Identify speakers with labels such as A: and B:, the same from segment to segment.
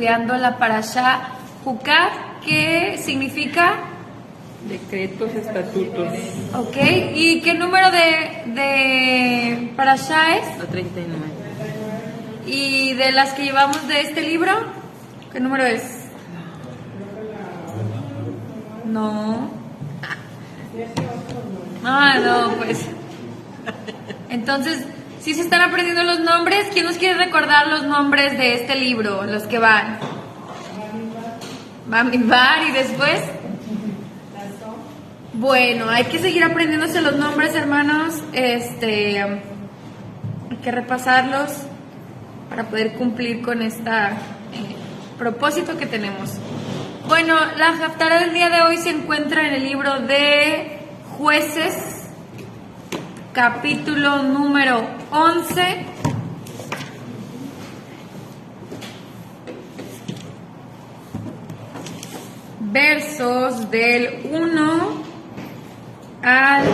A: estudiando la parashá Jucat, que significa
B: decretos, estatutos.
A: Ok, ¿y qué número de parashá es?
B: La 39.
A: ¿Y de las que llevamos de este libro? ¿Qué número es? No. No, pues. Entonces, ¿sí se están aprendiendo los nombres? ¿Quién nos quiere recordar los nombres de este libro? Los que van. Bamidbar y después. Bueno, hay que seguir aprendiéndose los nombres, hermanos. Hay que repasarlos para poder cumplir con este propósito que tenemos. Bueno, la Haftará del día de hoy se encuentra en el libro de Jueces, capítulo número 11. Versos del 1 al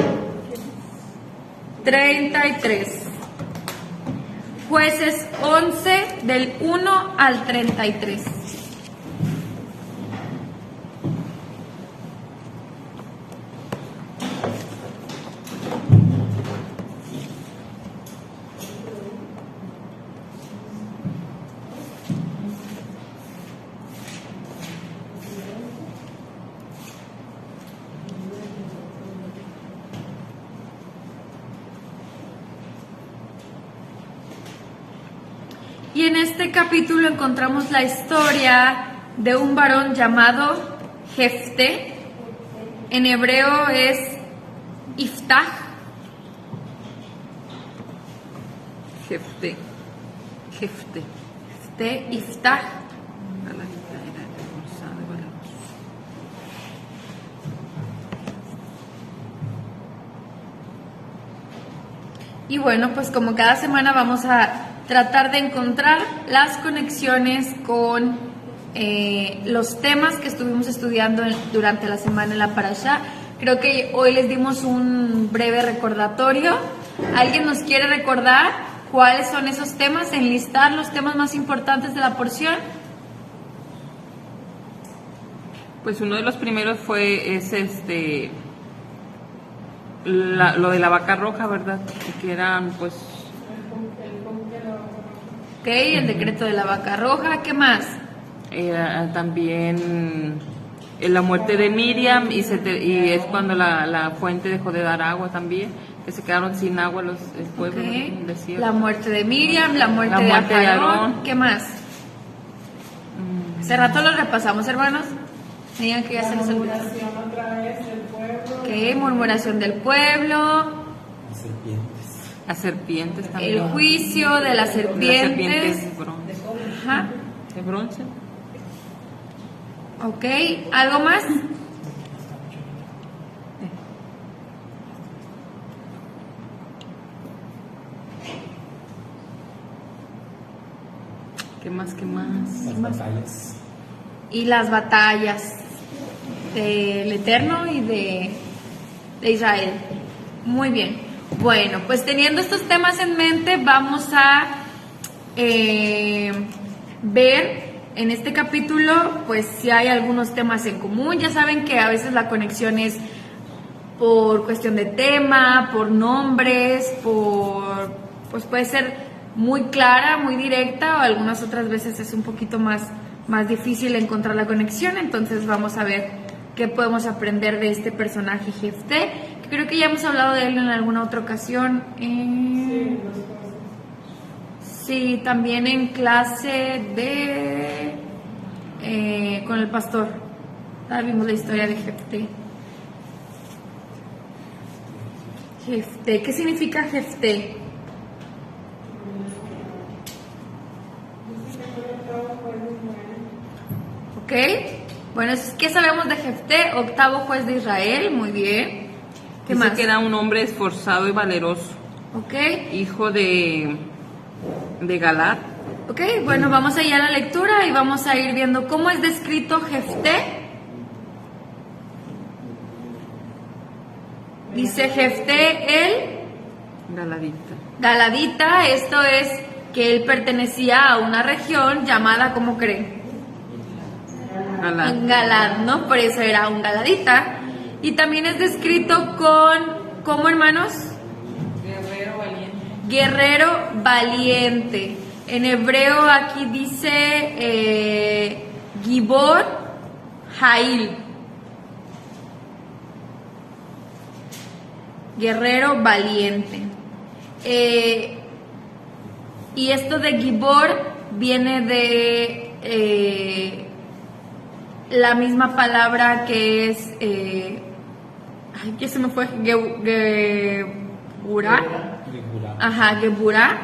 A: 33. Jueces 11 del 1 al 33. Y en este capítulo encontramos la historia de un varón llamado Jefté. En hebreo es Iftach.
B: Jefté.
A: Iftach. Y bueno, pues como cada semana vamos a tratar de encontrar las conexiones con los temas que estuvimos estudiando durante la semana en la Parashá. Creo que hoy les dimos un breve recordatorio. ¿Alguien nos quiere recordar cuáles son esos temas? Enlistar los temas más importantes de la porción.
B: Pues uno de los primeros lo de la vaca roja, ¿verdad? Que eran pues.
A: Ok, el decreto de la vaca roja. ¿Qué más?
B: También la muerte de Miriam y es cuando la fuente dejó de dar agua también, que se quedaron sin agua el pueblo en el desierto.
A: La muerte de Miriam, la muerte de Aarón. ¿Qué más? Hace rato lo repasamos, hermanos. Digan que ya se les olvidó. Ok, murmuración del pueblo.
B: Las serpientes también.
A: El juicio de las serpientes.
B: De bronce.
A: Ajá.
B: De bronce.
A: Ok, ¿algo más?
B: ¿Qué más?
C: Las batallas.
A: Y las batallas del Eterno y de Israel. Muy bien. Bueno, pues teniendo estos temas en mente, vamos a ver en este capítulo, pues si hay algunos temas en común. Ya saben que a veces la conexión es por cuestión de tema, por nombres, pues puede ser muy clara, muy directa, o algunas otras veces es un poquito más difícil encontrar la conexión. Entonces vamos a ver qué podemos aprender de este personaje Jefté. Creo que ya hemos hablado de él en alguna otra ocasión. Sí, también en clase con el pastor. Vimos la historia de Jefté. ¿Qué significa Jefté? Ok, bueno, ¿qué sabemos de Jefté? Octavo juez de Israel, muy bien. ¿Qué
B: Dice
A: más?
B: que era un hombre esforzado y valeroso.
A: Ok.
B: Hijo de Galat.
A: Ok, bueno, vamos allá a la lectura y vamos a ir viendo cómo es descrito Jefté. Dice Jefté el Galadita, esto es que él pertenecía a una región llamada, ¿cómo creen?
B: Galad.
A: Galad, ¿no? Por eso era un galadita. Y también es descrito con, ¿cómo, hermanos?
B: Guerrero valiente.
A: Guerrero valiente. En hebreo aquí dice Gibor Jail. Guerrero valiente. Y esto de Gibor viene de la misma palabra que es, ay, ¿qué se me fue? Geburah. Ajá, Geburah,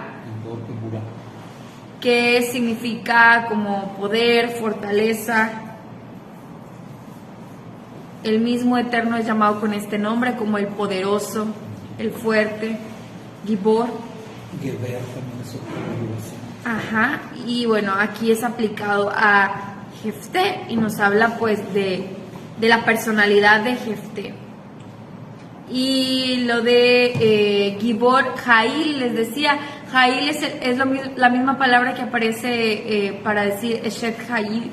A: que significa como poder, fortaleza. El mismo Eterno es llamado con este nombre como el poderoso, el fuerte, Gibor.
C: Geber también es otra derivación.
A: Ajá, y bueno, aquí es aplicado a Jefté y nos habla pues de la personalidad de Jefté. Y lo de Gibor Jail, les decía, Jail es la misma palabra que aparece para decir Eshet Jail,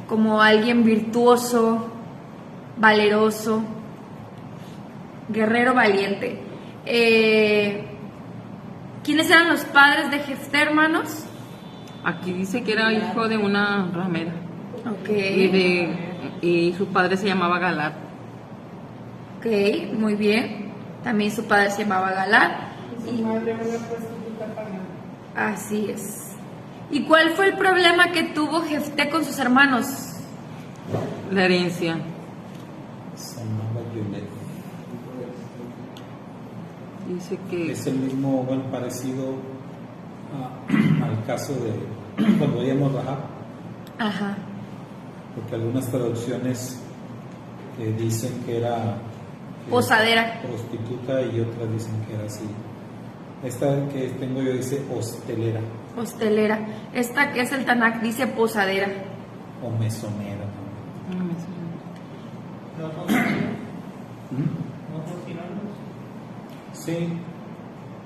A: como alguien virtuoso, valeroso, guerrero valiente. ¿Quiénes eran los padres de Jefté, hermanos?
B: Aquí dice que era hijo de una ramera.
A: Ok.
B: Y su padre se llamaba Galad.
A: Ok, muy bien. También su padre se llamaba Galad. Y así es. ¿Y cuál fue el problema que tuvo Jefté con sus hermanos?
B: La herencia.
C: Se llamaba Yulet.
B: Dice que
C: Es el mismo, bueno, parecido al caso de cuando veíamos Rahab,
A: Ajá.
C: porque algunas traducciones dicen que era
A: Posadera.
C: prostituta y otras dicen que era así. Esta que tengo yo dice hostelera
A: Hostelera. Esta que es el Tanakh dice posadera.
C: o mesonera. Sí,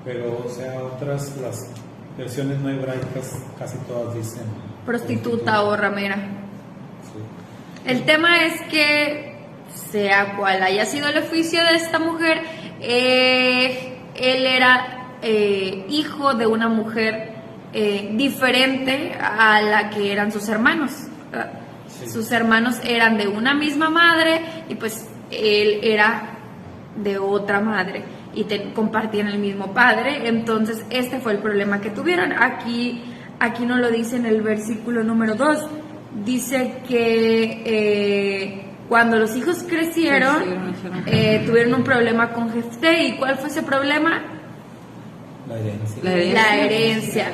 C: pero o sea, otras, las versiones no hebraicas casi todas dicen
A: Prostituta o ramera.
C: Sí.
A: El tema es que, sea cual haya sido el oficio de esta mujer, él era hijo de una mujer diferente a la que eran sus hermanos.
C: Sí.
A: Sus hermanos eran de una misma madre y pues él era de otra madre y compartían el mismo padre. Entonces este fue el problema que tuvieron. Aquí no lo dice en el versículo número 2. Dice que cuando los hijos crecieron, tuvieron un problema con Jefté. ¿Y cuál fue ese problema?
C: La herencia.
A: La herencia.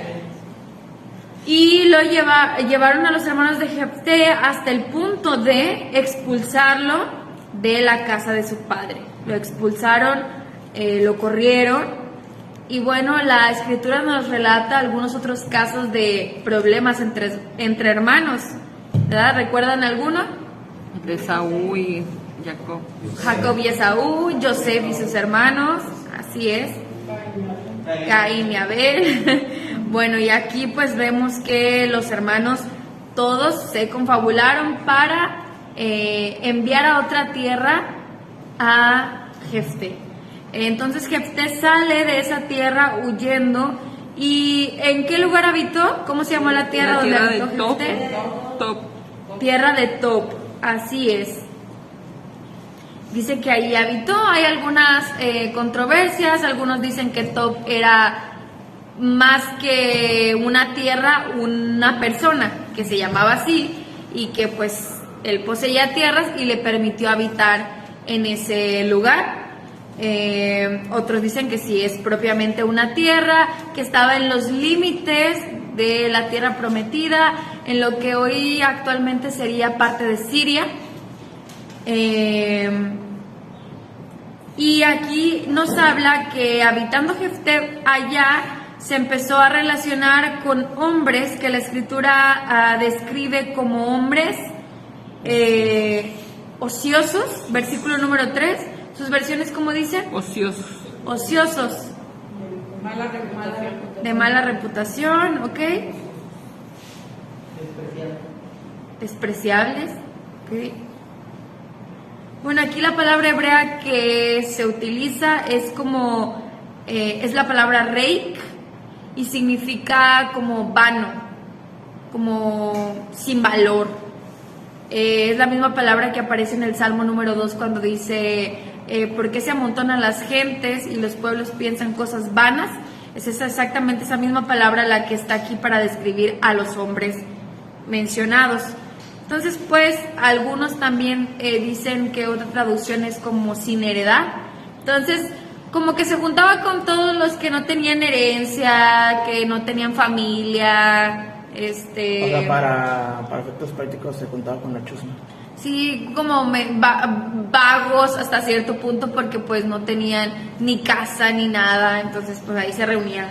A: Y lo llevaron a los hermanos de Jefté hasta el punto de expulsarlo de la casa de su padre. Lo expulsaron, lo corrieron. Y bueno, la escritura nos relata algunos otros casos de problemas entre hermanos, ¿verdad? ¿Recuerdan alguno?
B: de Esaú y Jacob.
A: Jacob y Esaú, Joseph y sus hermanos, así es. Caín y Abel. Bueno, y aquí pues vemos que los hermanos todos se confabularon para enviar a otra tierra a Jefté. Entonces Jefté sale de esa tierra huyendo. ¿Y en qué lugar habitó? ¿Cómo se llamó la tierra donde habitó Jefté?
B: Top.
A: Tierra de Top, así es. Dice que ahí habitó. Hay algunas controversias. Algunos dicen que Top era más que una tierra, una persona que se llamaba así y que pues él poseía tierras y le permitió habitar en ese lugar. Otros dicen que sí es propiamente una tierra que estaba en los límites de la tierra prometida, en lo que hoy actualmente sería parte de Siria. Y aquí nos habla que habitando Jefté allá se empezó a relacionar con hombres que la escritura describe como hombres ociosos, versículo número 3. ¿Sus versiones cómo dicen?
B: Ociosos.
A: Ociosos. De mala reputación, ¿ok? despreciables. ¿Okay? Bueno, aquí la palabra hebrea que se utiliza es como, es la palabra reik y significa como vano, como sin valor. Es la misma palabra que aparece en el Salmo número 2 cuando dice, ¿por qué se amontonan las gentes y los pueblos piensan cosas vanas? Es exactamente esa misma palabra la que está aquí para describir a los hombres mencionados. Entonces, pues, algunos también dicen que otra traducción es como sin heredad. Entonces, como que se juntaba con todos los que no tenían herencia, que no tenían familia,
D: O sea, para efectos prácticos se contaba con la chusma.
A: Sí, como vagos hasta cierto punto porque pues no tenían ni casa ni nada, entonces pues ahí se reunían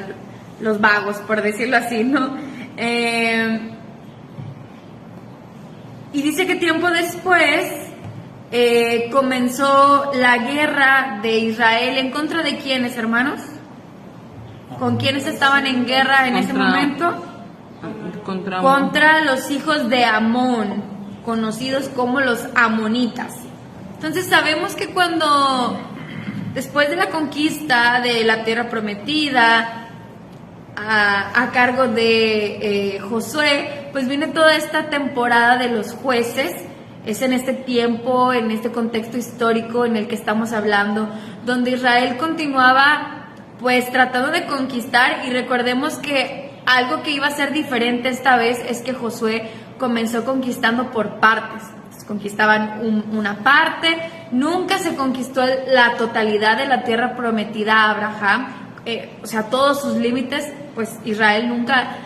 A: los vagos, por decirlo así, ¿no? Y dice que tiempo después comenzó la guerra de Israel. ¿En contra de quiénes, hermanos? ¿Con quiénes estaban en guerra en ese momento? Contra los hijos de Amón, conocidos como los amonitas. Entonces sabemos que cuando, después de la conquista de la tierra prometida, a cargo de Josué, pues viene toda esta temporada de los jueces. Es en este tiempo, en este contexto histórico en el que estamos hablando, donde Israel continuaba pues tratando de conquistar, y recordemos que algo que iba a ser diferente esta vez es que Josué comenzó conquistando por partes. Conquistaban una parte, nunca se conquistó la totalidad de la tierra prometida a Abraham, o sea, todos sus límites, pues Israel nunca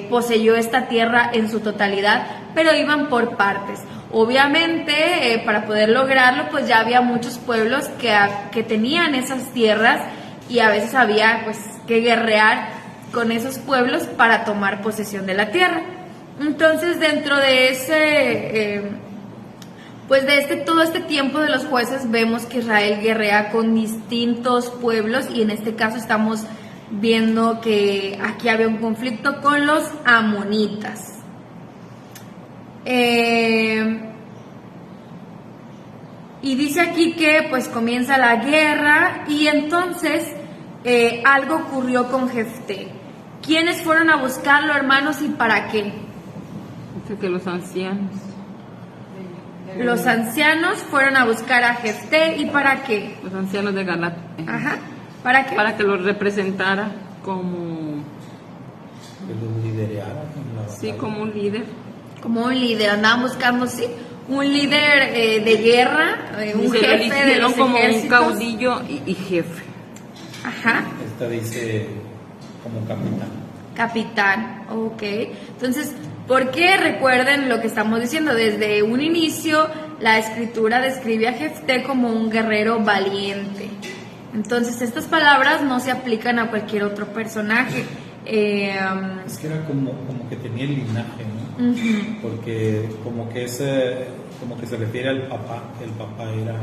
A: poseyó esta tierra en su totalidad, pero iban por partes. Obviamente, para poder lograrlo, pues ya había muchos pueblos que tenían esas tierras, y a veces había pues que guerrear con esos pueblos para tomar posesión de la tierra. Entonces, dentro de ese todo este tiempo de los jueces, vemos que Israel guerrea con distintos pueblos, y en este caso estamos viendo que aquí había un conflicto con los amonitas. Y dice aquí que pues comienza la guerra, y entonces algo ocurrió con Jefté. ¿Quiénes fueron a buscarlo, hermanos, y para qué?
B: Dice que los ancianos.
A: Los ancianos fueron a buscar a Jefté, ¿y para qué?
B: Los ancianos de Galat.
A: Ajá. ¿Para qué?
B: Para que los representara como...
C: Que los liderara en la
B: Sí,
C: batalla.
B: como un líder.
A: Como un líder, andaban buscando, sí, un líder de guerra, un
B: Y se lo
A: jefe de
B: eligieron
A: los
B: como un
A: ejércitos.
B: caudillo y jefe.
A: Ajá.
C: Esta dice como capitán.
A: Capitán, ok. Entonces, ¿por qué? Recuerden lo que estamos diciendo. Desde un inicio, la escritura describe a Jefté como un guerrero valiente. Entonces, estas palabras no se aplican a cualquier otro personaje.
C: Es que era como que tenía el linaje, ¿no?
A: Ujú.
C: Porque como que se refiere al papá. El papá era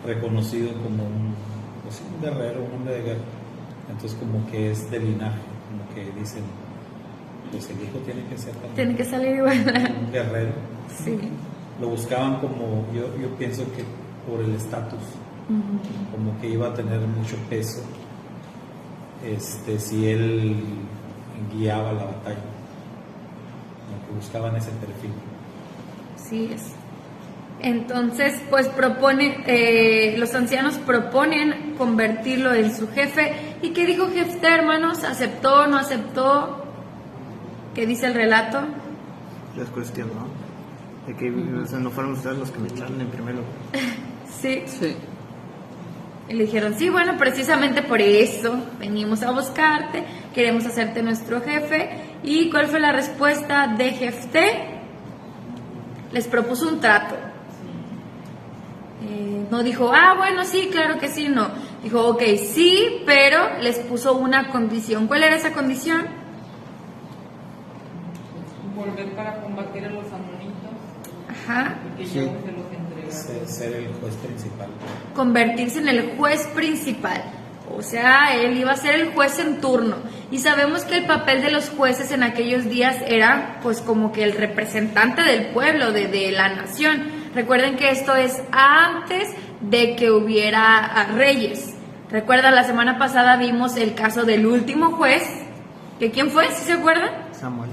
C: reconocido como un guerrero, un hombre de guerra. Entonces como que es de linaje, como que dicen, pues el hijo tiene que ser también
A: Tiene que salir igual.
C: un guerrero.
A: Sí.
C: Lo buscaban como, yo pienso que por el estatus, como que iba a tener mucho peso si él guiaba la batalla. Como que buscaban ese perfil.
A: Sí es. Entonces, pues los ancianos proponen convertirlo en su jefe. ¿Y qué dijo Jefté, hermanos? ¿Aceptó, no aceptó? ¿Qué dice el relato?
D: Es cuestión, ¿no? De que o sea, no fueron ustedes los que me echaron en primer lugar.
A: Sí.
B: Sí.
A: Y le dijeron, sí, bueno, precisamente por eso venimos a buscarte, queremos hacerte nuestro jefe. ¿Y cuál fue la respuesta de Jefté? Les propuso un trato. No dijo, bueno, sí, claro que sí, no. Dijo, ok, sí, pero les puso una condición. ¿Cuál era esa condición?
B: Volver para combatir a los amonitos,
A: Ajá.
B: porque
D: Sí.
B: yo se los entregué.
C: Ser el juez principal.
A: Convertirse en el juez principal. o sea, él iba a ser el juez en turno. Y sabemos que el papel de los jueces en aquellos días era pues como que el representante del pueblo, de la nación. Recuerden que esto es antes de que hubiera reyes. Recuerda, la semana pasada vimos el caso del último juez, que ¿quién fue? ¿Sí se acuerdan?
D: Samuel.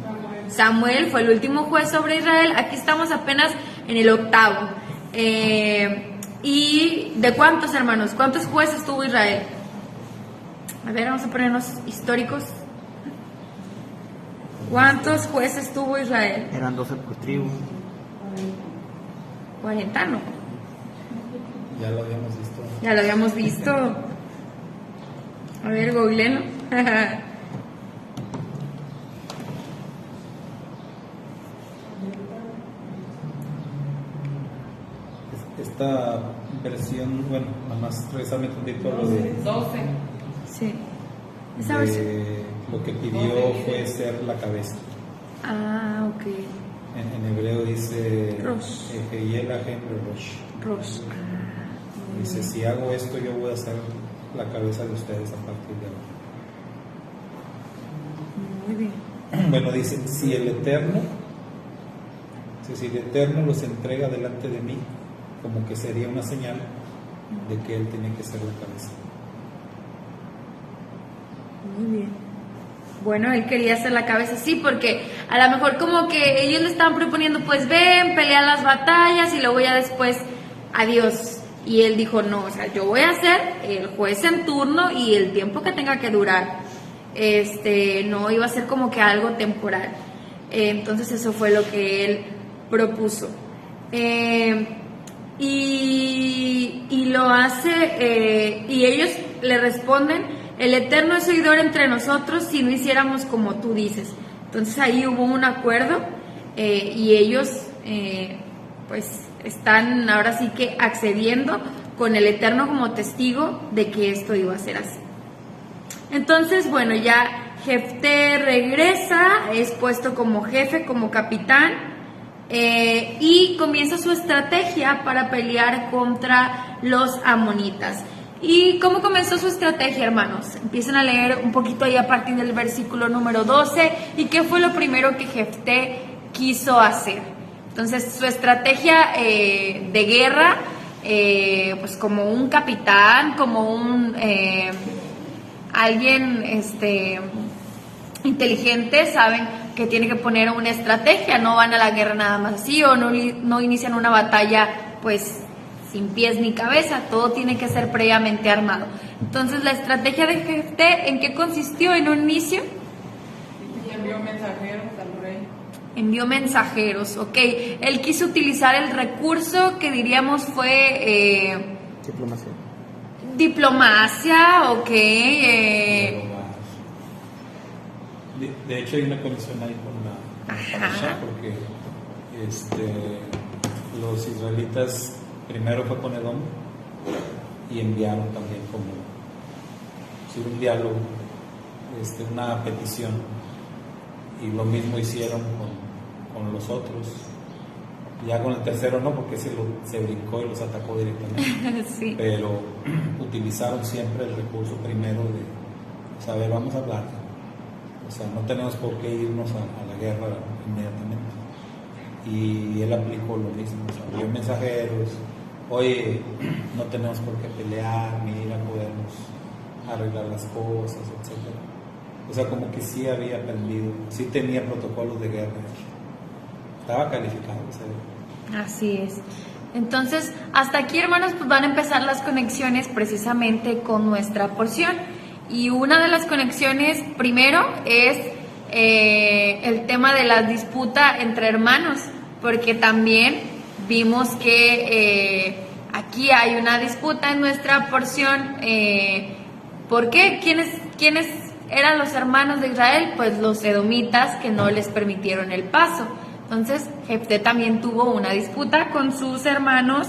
A: Samuel fue el último juez sobre Israel. Aquí estamos apenas en el 8º. ¿Y de cuántos, hermanos? ¿Cuántos jueces tuvo Israel? A ver, vamos a ponernos históricos. ¿Cuántos jueces tuvo Israel?
D: Eran 12 por tribu.
A: 40, ¿no?
C: Ya lo habíamos visto.
A: Ya lo habíamos visto. A ver, googleenlo.
C: Esta versión, bueno, nada más regresarme un poquito a lo de
B: 12.
A: Sí. Esa versión.
C: lo que pidió fue ser la cabeza.
A: Ah, ok.
C: En hebreo dice
A: Rosh.
C: Eheyel Ahem Rosh.
A: Rosh.
C: Dice, si hago esto, yo voy a ser la cabeza de ustedes a partir de ahora.
A: Muy bien.
C: Bueno, dice, si el Eterno los entrega delante de mí, como que sería una señal de que Él tiene que ser la cabeza.
A: Muy bien. Bueno, él quería ser la cabeza, sí, porque a lo mejor como que ellos le estaban proponiendo, pues ven, pelea las batallas y luego ya después, adiós. Y él dijo, no, o sea, yo voy a ser el juez en turno y el tiempo que tenga que durar. No iba a ser como que algo temporal. Entonces eso fue lo que él propuso. Y lo hace, y ellos le responden, el Eterno es oidor entre nosotros si no hiciéramos como tú dices. Entonces ahí hubo un acuerdo y ellos pues están ahora sí que accediendo con el Eterno como testigo de que esto iba a ser así. Entonces, bueno, ya Jefté regresa, es puesto como jefe, como capitán, y comienza su estrategia para pelear contra los amonitas. ¿Y cómo comenzó su estrategia, hermanos? Empiezan a leer un poquito ahí a partir del versículo número 12. ¿Y qué fue lo primero que Jefté quiso hacer? Entonces, su estrategia de guerra, pues como un capitán, como un alguien inteligente, saben que tiene que poner una estrategia. No van a la guerra nada más así, o no inician una batalla pues sin pies ni cabeza, todo tiene que ser previamente armado. Entonces, la estrategia de Jefté, ¿en qué consistió en un inicio?
B: Y envió mensajeros al rey.
A: Envió mensajeros, ok. Él quiso utilizar el recurso que diríamos fue diplomacia, ok.
C: De hecho, hay una conexión ahí con la parasha, porque los israelitas primero fue con Edom y enviaron también como un diálogo, una petición, y lo mismo hicieron con los otros. Ya con el tercero no, porque se brincó y los atacó directamente.
A: Sí.
C: Pero utilizaron siempre el recurso primero de saber, vamos a hablar. O sea, no tenemos por qué irnos a la guerra inmediatamente. Y él aplicó lo mismo, o sea, envió mensajeros, oye, no tenemos por qué pelear, mira, podemos arreglar las cosas, etc. O sea, como que sí había aprendido, sí tenía protocolos de guerra, estaba calificado, ¿sabes?
A: Así es. Entonces, hasta aquí, hermanos, pues van a empezar las conexiones precisamente con nuestra porción. Y una de las conexiones, primero, es el tema de la disputa entre hermanos, porque también vimos que aquí hay una disputa en nuestra porción. ¿Por qué? ¿Quiénes eran los hermanos de Israel? Pues los edomitas, que no les permitieron el paso. Entonces, Jefté también tuvo una disputa con sus hermanos,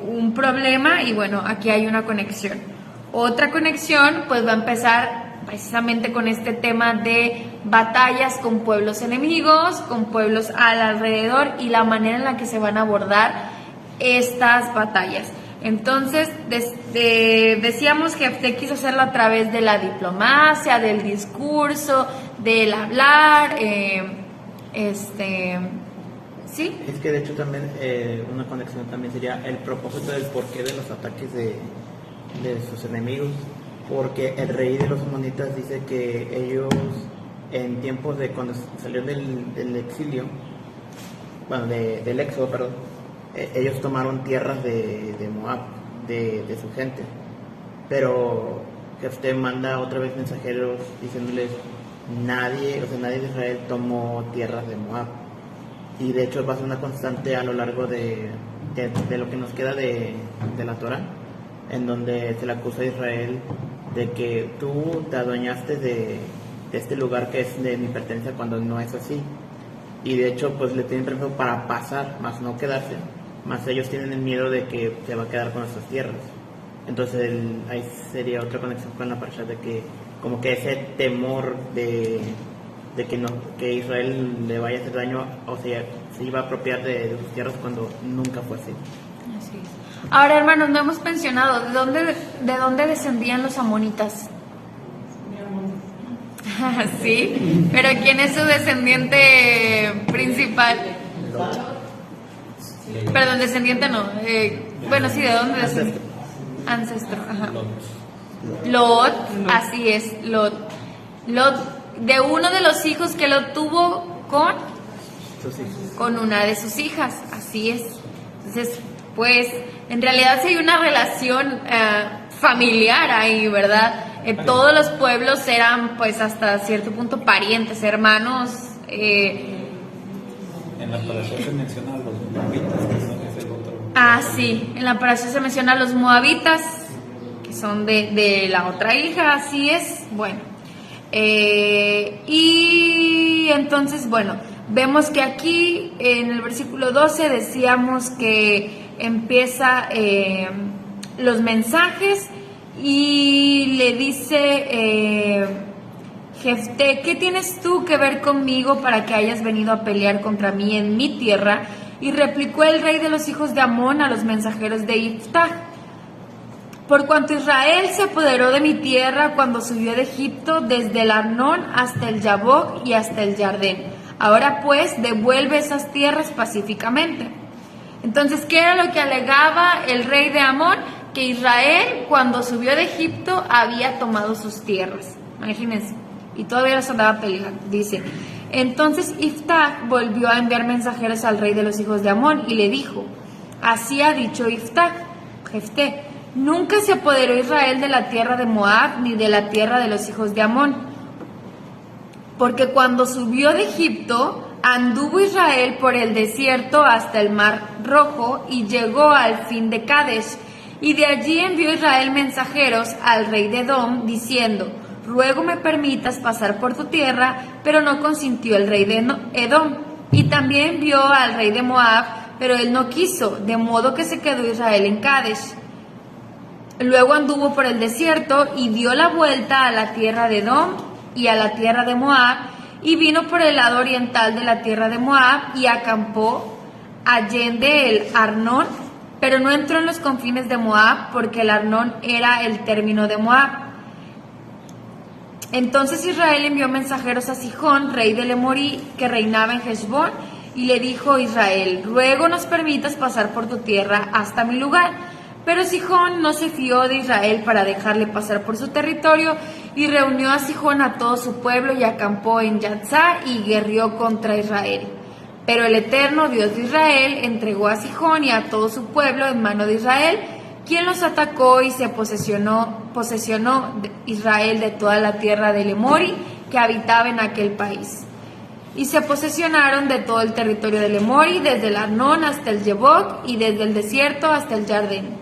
A: un problema, y bueno, aquí hay una conexión. Otra conexión, pues va a empezar precisamente con este tema de batallas con pueblos enemigos, con pueblos al alrededor, y la manera en la que se van a abordar estas batallas. Entonces, decíamos que Jefté quiso hacerlo a través de la diplomacia, del discurso, del hablar, ¿sí?
D: Es que de hecho también una conexión también sería el propósito del porqué de los ataques de sus enemigos, porque el rey de los amonitas dice que ellos en tiempos de cuando salieron del exilio, bueno, del éxodo, perdón, ellos tomaron tierras de Moab, de su gente, pero Jefté manda otra vez mensajeros diciéndoles nadie de Israel tomó tierras de Moab. Y de hecho va a ser una constante a lo largo de lo que nos queda de la Torah, en donde se le acusa a Israel de que tú te adueñaste de este lugar que es de mi pertenencia, cuando no es así. Y de hecho pues le tienen permiso para pasar, más no quedarse, más ellos tienen el miedo de que se va a quedar con esas tierras. Entonces ahí sería otra conexión con la parasha, de que como que ese temor de que Israel le vaya a hacer daño, o sea, se iba a apropiar de sus tierras, cuando nunca fue así.
A: Así es. Ahora, hermanos, no hemos mencionado de dónde descendían los amonitas. Sí, pero ¿quién es su descendiente principal? Perdón, descendiente no. Bueno, sí, ¿de dónde descendió? Ancestro. Ajá. Lot, así es, Lot, de uno de los hijos que Lot tuvo con una de sus hijas, así es. Entonces, pues, en realidad sí hay una relación familiar ahí, ¿verdad? Todos los pueblos eran, pues, hasta cierto punto parientes, hermanos.
C: En la parasha se menciona a los moabitas, que es el otro.
A: Sí, en la parasha se menciona a los moabitas, que son de la otra hija, así es. Bueno, y entonces, bueno, vemos que aquí en el versículo 12 decíamos que empieza los mensajes y le dice Jefté, ¿qué tienes tú que ver conmigo para que hayas venido a pelear contra mí en mi tierra? Y replicó el rey de los hijos de Amón a los mensajeros de Iftach: por cuanto Israel se apoderó de mi tierra cuando subió de Egipto, desde el Arnón hasta el Yabok y hasta el Jardén. Ahora pues devuelve esas tierras pacíficamente. Entonces, ¿qué era lo que alegaba el rey de Amón? Que Israel, cuando subió de Egipto, había tomado sus tierras. Imagínense. Y todavía los andaba peleando. Dice: entonces Iftach volvió a enviar mensajeros al rey de los hijos de Amón y le dijo: así ha dicho Iftach, Jefté: nunca se apoderó Israel de la tierra de Moab ni de la tierra de los hijos de Amón, porque cuando subió de Egipto anduvo Israel por el desierto hasta el mar Rojo y llegó al fin de Kadesh, y de allí envió Israel mensajeros al rey de Edom diciendo: ruego me permitas pasar por tu tierra, pero no consintió el rey de Edom, y también envió al rey de Moab, pero él no quiso, de modo que se quedó Israel en Kadesh. Luego anduvo por el desierto y dio la vuelta a la tierra de Edom y a la tierra de Moab, y vino por el lado oriental de la tierra de Moab y acampó allende el Arnón, pero no entró en los confines de Moab, porque el Arnón era el término de Moab. Entonces Israel envió mensajeros a Sihón, rey del Emorí, que reinaba en Heshbón, y le dijo: Israel, ruego nos permitas pasar por tu tierra hasta mi lugar. Pero Sihón no se fió de Israel para dejarle pasar por su territorio, y reunió a Sihón a todo su pueblo y acampó en Yatzá y guerrió contra Israel. Pero el Eterno, Dios de Israel, entregó a Sihón y a todo su pueblo en mano de Israel, quien los atacó, y se posesionó Israel de toda la tierra del Emori que habitaba en aquel país. Y se posesionaron de todo el territorio del Emori, desde el Arnón hasta el Yebok y desde el desierto hasta el Jardín.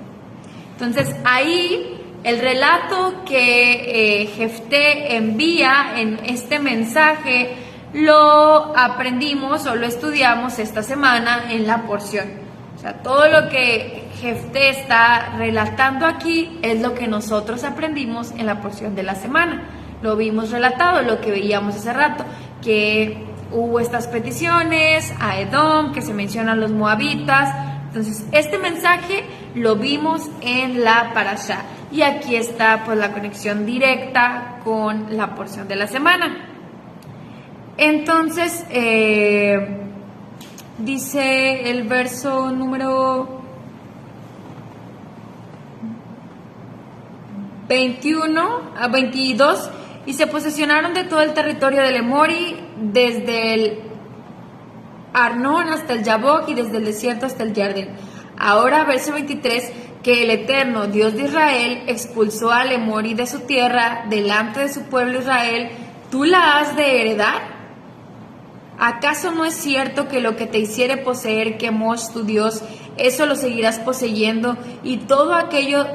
A: Entonces ahí el relato que Jefté envía en este mensaje lo aprendimos o lo estudiamos esta semana en la porción. O sea, todo lo que Jefté está relatando aquí es lo que nosotros aprendimos en la porción de la semana. Lo vimos relatado, lo que veíamos hace rato, que hubo estas peticiones a Edom, que se mencionan los moabitas, Entonces, este mensaje lo vimos en la parashá. Y aquí está pues la conexión directa con la porción de la semana. Entonces, dice el verso número 21 a 22, y se posesionaron de todo el territorio del Emori, desde el Arnón hasta el Yabok y desde el desierto hasta el Jardín. Ahora, verso 23, que el Eterno, Dios de Israel, expulsó al Emori de su tierra, delante de su pueblo Israel, ¿tú la has de heredar? ¿Acaso no es cierto que lo que te hiciere poseer Kemosh, tu Dios, eso lo seguirás poseyendo, y todo aquello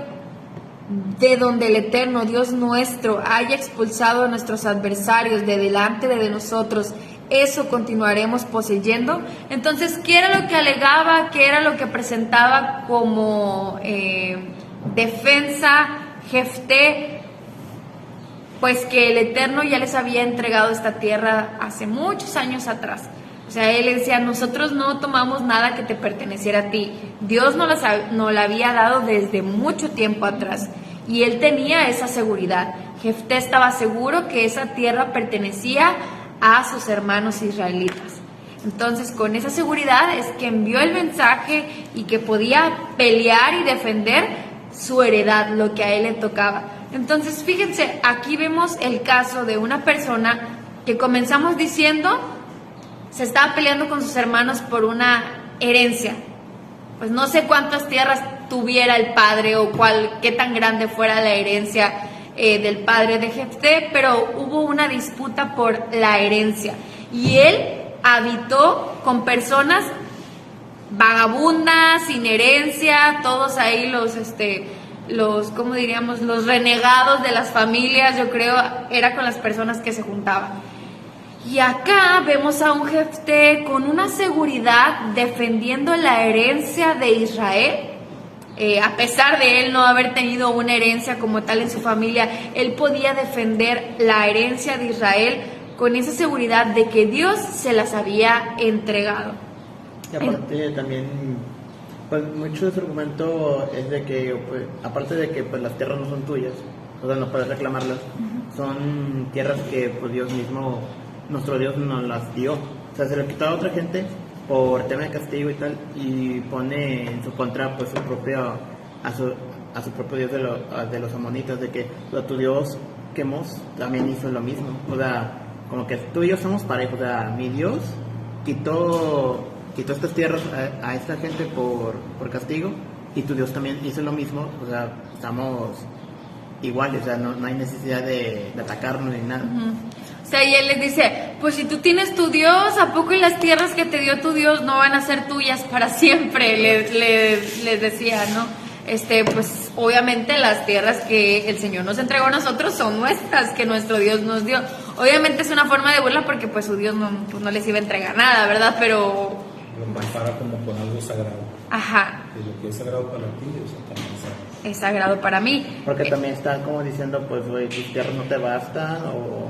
A: de donde el Eterno, Dios nuestro, haya expulsado a nuestros adversarios de delante de nosotros, eso continuaremos poseyendo? Entonces, ¿qué era lo que alegaba? ¿Qué era lo que presentaba como defensa Jefté? Pues que el Eterno ya les había entregado esta tierra hace muchos años atrás. O sea, él decía, nosotros no tomamos nada que te perteneciera a ti. Dios nos la había dado desde mucho tiempo atrás. Y él tenía esa seguridad. Jefté estaba seguro que esa tierra pertenecía a sus hermanos israelitas. Entonces, con esa seguridad es que envió el mensaje y que podía pelear y defender su heredad, lo que a él le tocaba. Entonces, fíjense, aquí vemos el caso de una persona que comenzamos diciendo se estaba peleando con sus hermanos por una herencia. Pues no sé cuántas tierras tuviera el padre o qué tan grande fuera la herencia del padre de Jefté, pero hubo una disputa por la herencia y él habitó con personas vagabundas, sin herencia, todos ahí ¿cómo diríamos? Los renegados de las familias, yo creo, era con las personas que se juntaban. Y acá vemos a un Jefté con una seguridad defendiendo la herencia de Israel. A pesar de él no haber tenido una herencia como tal en su familia, él podía defender la herencia de Israel con esa seguridad de que Dios se las había entregado.
D: Y aparte también, pues mucho de su argumento es de que, pues, aparte de que pues, las tierras no son tuyas, o sea, no puedes reclamarlas, son tierras que pues Dios mismo, nuestro Dios nos las dio. O sea, se le quitó a otra gente por tema de castigo y tal, y pone en su contra pues a su propio Dios de los amonitas, de que o sea, tu Dios Quemos también hizo lo mismo. O sea, como que tú y yo somos parejos. O sea, mi Dios quitó estas tierras a esta gente por castigo, y tu Dios también hizo lo mismo. O sea, estamos iguales, o sea, no hay necesidad de atacarnos ni nada.
A: O sea, y él les dice, pues si tú tienes tu Dios, ¿a poco y las tierras que te dio tu Dios no van a ser tuyas para siempre? Les decía, ¿no? Pues obviamente las tierras que el Señor nos entregó a nosotros son nuestras, que nuestro Dios nos dio. Obviamente es una forma de burla porque pues su Dios no les iba a entregar nada, ¿verdad? Pero
C: lo compara como con algo sagrado.
A: Ajá.
C: Que lo que es sagrado para ti, eso también es sagrado.
A: Es sagrado para mí.
D: Porque también está como diciendo, pues, oye, tus tierras no te bastan, o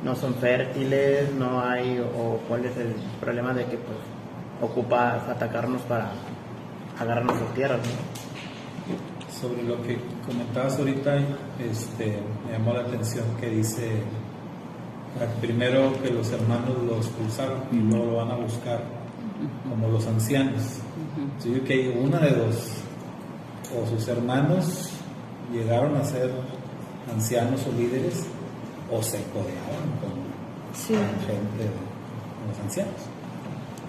D: no son fértiles, no hay, o cuál es el problema de que, pues, ocupas atacarnos para agarrar nuestras tierras, ¿no?
C: Sobre lo que comentabas ahorita, me llamó la atención que dice primero que los hermanos lo expulsaron y luego lo van a buscar como los ancianos. Yo digo que una de dos, o sus hermanos llegaron a ser ancianos o líderes, o se codeaban con gente, con los ancianos.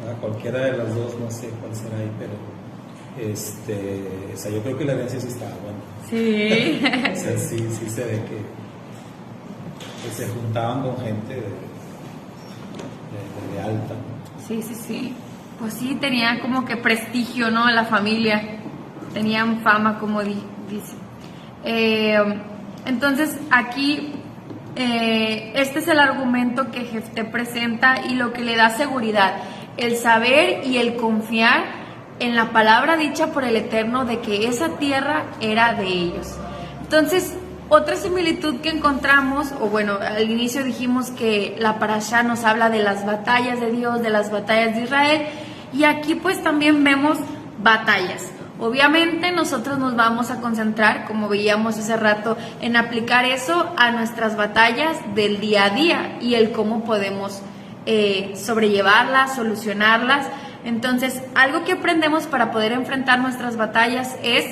C: ¿Verdad? Cualquiera de las dos, no sé cuál será ahí, pero o sea, yo creo que la herencia sí estaba buena.
A: Sí.
C: O sea, sí se ve que se juntaban con gente de alta.
A: Sí. Pues sí, tenía como que prestigio, ¿no? La familia. Tenían fama, como dice. Entonces, aquí, este es el argumento que Jefté presenta y lo que le da seguridad. El saber y el confiar en la palabra dicha por el Eterno de que esa tierra era de ellos. Entonces, otra similitud que encontramos, o bueno, al inicio dijimos que la parashá nos habla de las batallas de Dios, de las batallas de Israel, y aquí pues también vemos batallas. Obviamente nosotros nos vamos a concentrar, como veíamos hace rato, en aplicar eso a nuestras batallas del día a día y el cómo podemos sobrellevarlas, solucionarlas. Entonces, algo que aprendemos para poder enfrentar nuestras batallas es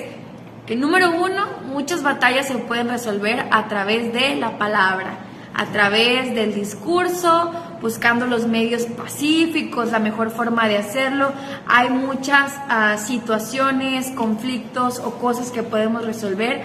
A: que, número uno, muchas batallas se pueden resolver a través de la palabra, a través del discurso, buscando los medios pacíficos, la mejor forma de hacerlo. Hay muchas situaciones, conflictos o cosas que podemos resolver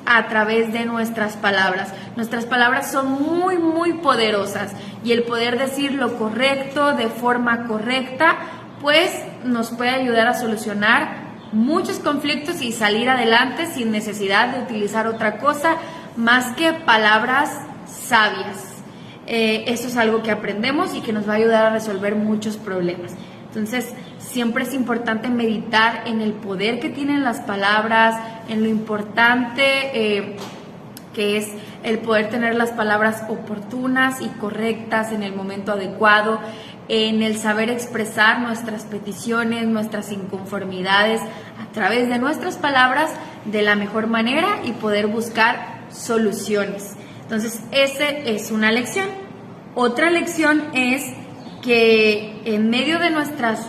A: a través de nuestras palabras. Nuestras palabras son muy, muy poderosas y el poder decir lo correcto de forma correcta, pues nos puede ayudar a solucionar muchos conflictos y salir adelante sin necesidad de utilizar otra cosa más que palabras sabias. Eso es algo que aprendemos y que nos va a ayudar a resolver muchos problemas. Entonces, siempre es importante meditar en el poder que tienen las palabras, en lo importante que es el poder tener las palabras oportunas y correctas en el momento adecuado, en el saber expresar nuestras peticiones, nuestras inconformidades a través de nuestras palabras de la mejor manera y poder buscar soluciones. Entonces, esa es una lección. Otra lección es que en medio de nuestras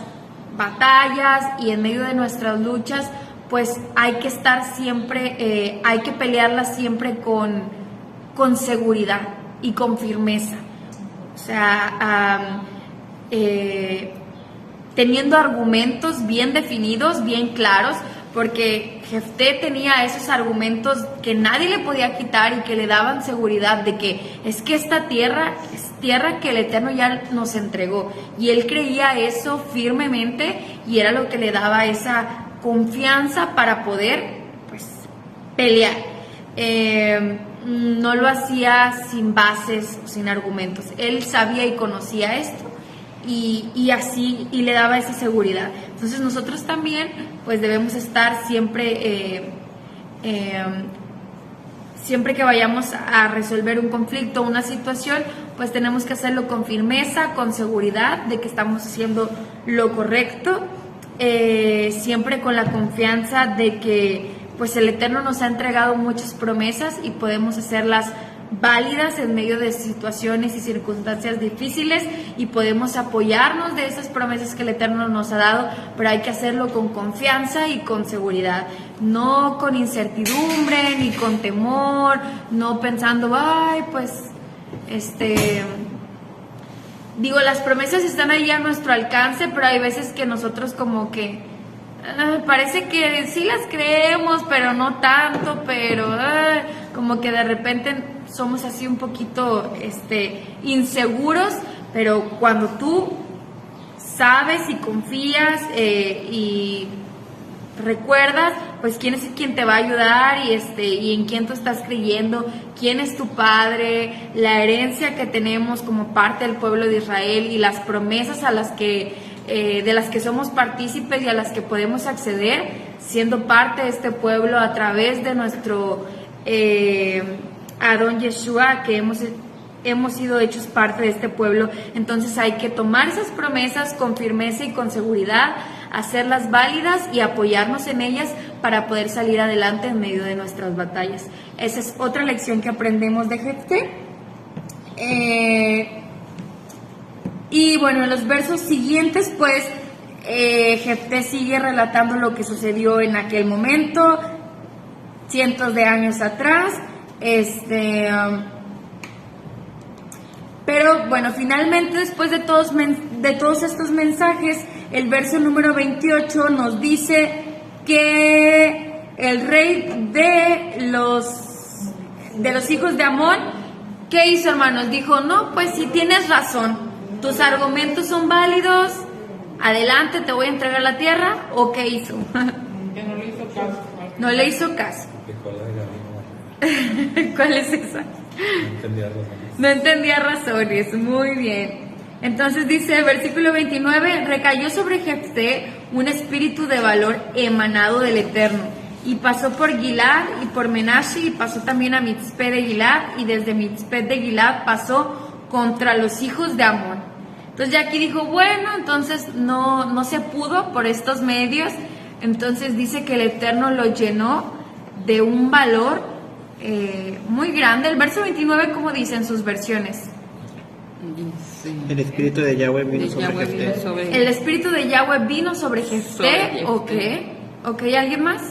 A: batallas y en medio de nuestras luchas, pues hay que estar siempre, hay que pelearlas siempre con seguridad y con firmeza. O sea, teniendo argumentos bien definidos, bien claros, porque Jefté tenía esos argumentos que nadie le podía quitar y que le daban seguridad de que es que esta tierra es tierra que el Eterno ya nos entregó, y él creía eso firmemente y era lo que le daba esa confianza para poder, pues, pelear. No lo hacía sin bases, sin argumentos. Él sabía y conocía esto y así, y le daba esa seguridad. Entonces nosotros también, pues, debemos estar siempre siempre que vayamos a resolver un conflicto, una situación, pues tenemos que hacerlo con firmeza, con seguridad de que estamos haciendo lo correcto, siempre con la confianza de que, pues, el Eterno nos ha entregado muchas promesas y podemos hacerlas válidas en medio de situaciones y circunstancias difíciles, y podemos apoyarnos de esas promesas que el Eterno nos ha dado, pero hay que hacerlo con confianza y con seguridad, no con incertidumbre ni con temor, no pensando, ay, pues, digo, las promesas están ahí a nuestro alcance, pero hay veces que nosotros como que parece que sí las creemos, pero no tanto, pero como que de repente somos así un poquito inseguros, pero cuando tú sabes y confías y recuerdas, pues, quién es quien te va a ayudar y en quién tú estás creyendo, quién es tu padre, la herencia que tenemos como parte del pueblo de Israel y las promesas a las que de las que somos partícipes y a las que podemos acceder siendo parte de este pueblo a través de nuestro Adón Yeshua, que hemos sido hechos parte de este pueblo. Entonces hay que tomar esas promesas con firmeza y con seguridad, hacerlas válidas y apoyarnos en ellas para poder salir adelante en medio de nuestras batallas. Esa es otra lección que aprendemos de Jefté. Y bueno, en los versos siguientes, pues, Jefté sigue relatando lo que sucedió en aquel momento, cientos de años atrás. Pero bueno, finalmente, después de todos estos mensajes, el verso número 28 nos dice que el rey de los hijos de Amón, ¿qué hizo, hermanos? Dijo, no, pues si tienes razón, tus argumentos son válidos, adelante, te voy a entregar la tierra. ¿O qué hizo?
B: Que no le hizo caso.
A: No le hizo caso. ¿Cuál es esa? No entendía razones. Muy bien. Entonces dice, versículo 29, recayó sobre Jefté un espíritu de valor emanado del Eterno, y pasó por Gilad y por Menashe, y pasó también a Mitzpé de Gilad, y desde Mitzpé de Gilad pasó contra los hijos de Amón. Entonces ya aquí dijo, bueno, entonces no se pudo por estos medios, Entonces dice que el Eterno lo llenó de un valor muy grande. El verso 29, ¿cómo dicen sus versiones?
B: Dice,
D: El espíritu de Yahweh vino
B: de
D: sobre
B: Yahweh
D: Jefté.
B: vino sobre
A: El espíritu de Yahweh vino sobre Jefté.
B: Jefté.
A: Ok, ¿alguien más?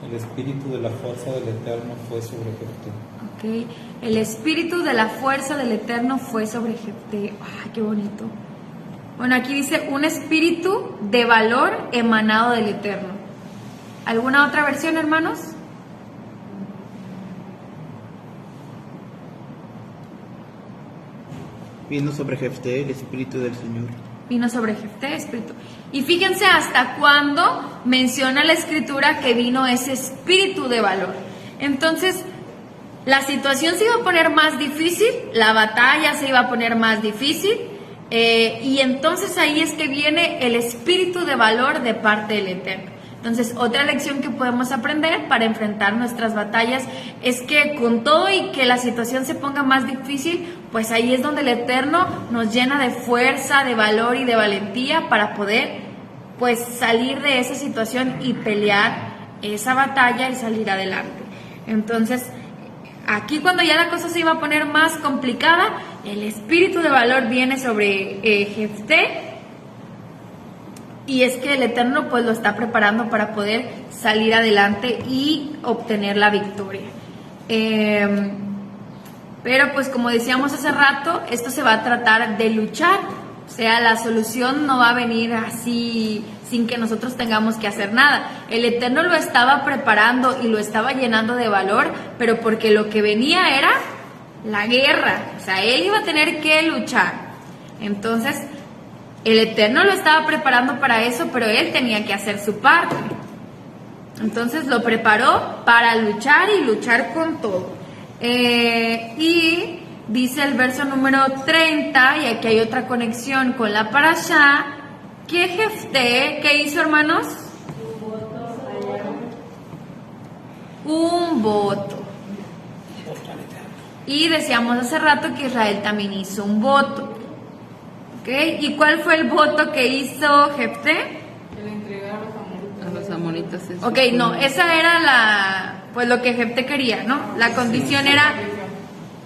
C: El espíritu de la fuerza del Eterno fue sobre Jefté.
A: Ok, el espíritu de la fuerza del Eterno fue sobre Jefté. ¡Ay, qué bonito! Bueno, aquí dice un espíritu de valor emanado del Eterno. ¿Alguna otra versión, hermanos?
D: Vino sobre Jefté el espíritu del Señor.
A: Vino sobre Jefté, espíritu. Y fíjense hasta cuándo menciona la escritura que vino ese espíritu de valor. Entonces, la situación se iba a poner más difícil, la batalla se iba a poner más difícil, y entonces ahí es que viene el espíritu de valor de parte del Eterno. Entonces, otra lección que podemos aprender para enfrentar nuestras batallas es que con todo y que la situación se ponga más difícil, pues ahí es donde el Eterno nos llena de fuerza, de valor y de valentía para poder pues salir de esa situación y pelear esa batalla y salir adelante. Entonces, aquí cuando ya la cosa se iba a poner más complicada, el espíritu de valor viene sobre Jefté. Y es que el Eterno pues lo está preparando para poder salir adelante y obtener la victoria. Pero pues como decíamos hace rato, esto se va a tratar de luchar. O sea, la solución no va a venir así sin que nosotros tengamos que hacer nada. El Eterno lo estaba preparando y lo estaba llenando de valor, pero porque lo que venía era la guerra. O sea, él iba a tener que luchar. Entonces, el Eterno lo estaba preparando para eso, pero él tenía que hacer su parte. Entonces lo preparó para luchar y luchar con todo. Y dice el verso número 30, y aquí hay otra conexión con la parashá, que Jefté, ¿qué hizo, hermanos? Un voto. Y decíamos hace rato que Israel también hizo un voto. ¿Okay? ¿Y cuál fue el voto que hizo Jefté?
B: a los amonitas.
A: Ok, no, esa era pues lo que Jefté quería, ¿no? La condición era,